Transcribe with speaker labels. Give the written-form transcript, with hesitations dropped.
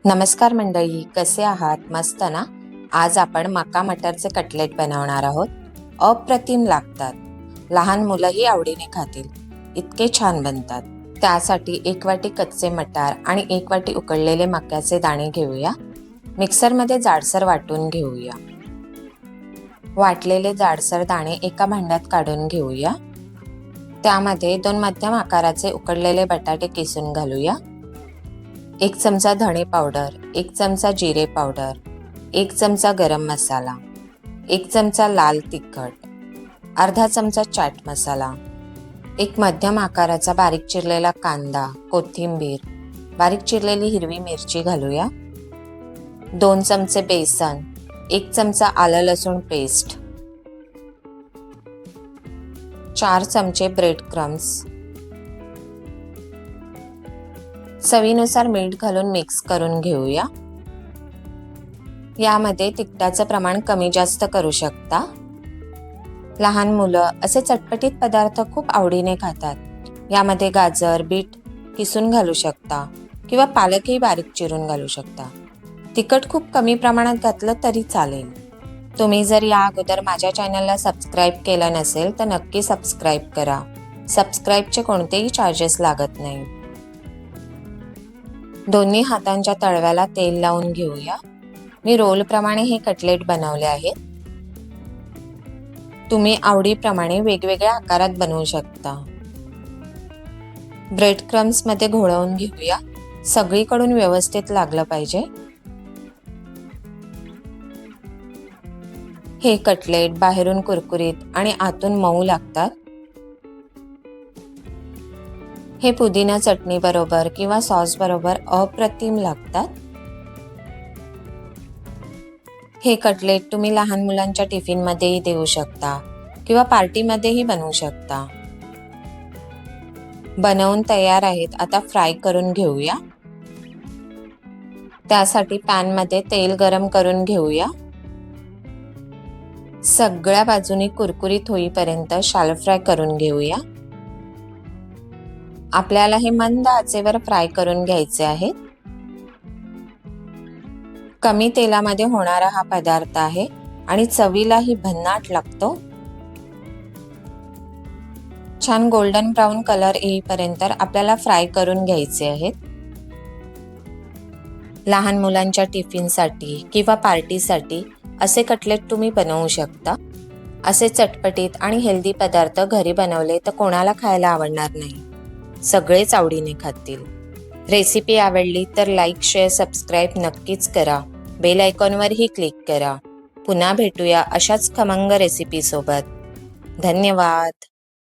Speaker 1: नमस्कार मंडळी, कसे आहात? मस्त ना? आज आपण मका मटरचे कटलेट बनवणार आहोत. अप्रतिम लागतात. लहान मुलंही आवडीने खातील. इतके छान बनतात. त्यासाठी 1 वाटी कच्चे मटार आणि 1 वाटी उकडलेले मक्याचे दाणे घेऊया. मिक्सरमध्ये जाडसर वाटून घेऊया. वाटलेले जाडसर दाणे एका भांड्यात काढून घेऊया. त्यामध्ये 2 मध्यम आकाराचे उकडलेले बटाटे किसून घालूया. 1 चमचा धणे पावडर, 1 चमचा जिरे पावडर, 1 चमचा गरम मसाला, 1 चमचा लाल तिखट, अर्धा चमचा चाट मसाला, 1 मध्यम आकाराचा बारीक चिरलेला कांदा, कोथिंबीर, बारीक चिरलेली हिरवी मिरची घालूया. 2 चमचे बेसन, 1 चमचा आलं लसूण पेस्ट, 4 चमचे ब्रेड क्रम्स, चवीनुसार मीठ घालून मिक्स करून घेऊया. यामध्ये तिखटाचं प्रमाण कमी जास्त करू शकता. लहान मुलं असे चटपटीत पदार्थ खूप आवडीने खातात. यामध्ये गाजर, बीट किसून घालू शकता किंवा पालकही बारीक चिरून घालू शकता. तिखट खूप कमी प्रमाणात घातलं तरी चालेल. तुम्ही जर या अगोदर माझ्या चॅनलला सबस्क्राईब केलं नसेल तर नक्की सबस्क्राईब करा. सबस्क्राईबचे कोणतेही चार्जेस लागत नाही. दोन्ही हातांच्या तळव्याला तेल लावून घेऊया. मी रोलप्रमाणे हे कटलेट बनवले आहेत. तुम्ही आवडीप्रमाणे वेगवेगळ्या आकारात बनवू शकता. ब्रेड क्रम्स मध्ये घोळवून घेऊया. सगळीकडून व्यवस्थित लागलं पाहिजे. हे कटलेट बाहेरून कुरकुरीत आणि आतून मऊ लागतात. हे पुदिना चटणी बरोबर किंवा सॉस बरोबर अप्रतिम लागतात. हे कटलेट तुम्ही लहान मुलांच्या टिफिन मध्येही देऊ शकता किंवा पार्टीमध्येही बनवू शकता. बनवून तयार आहेत. आता फ्राय करून घेऊया. त्यासाठी पॅन मध्ये तेल गरम करून घेऊया. सगळ्या बाजूनी कुरकुरीत होईपर्यंत शॅलो फ्राय करून घेऊया. आपल्याला हे मंद आचेवर फ्राय करून घ्यायचे आहे. कमी तेलामध्ये होणारा हा पदार्थ आहे आणि चवीलाही भन्नाट लागतो. छान गोल्डन ब्राऊन कलर येईपर्यंत आपल्याला फ्राय करून घ्यायचे आहेत. लहान मुलांच्या टिफिनसाठी किंवा पार्टीसाठी असे कटलेट तुम्ही बनवू शकता. असे चटपटीत आणि हेल्दी पदार्थ घरी बनवले तर कोणाला खायला आवडणार नाही. सगळेच आवडीने खातील. रेसिपी आवडली तर लाईक, शेअर, सबस्क्राईब नक्कीच करा. बेल आयकॉनवरही क्लिक करा. पुन्हा भेटूया अशाच खमंग रेसिपी सोबत. धन्यवाद.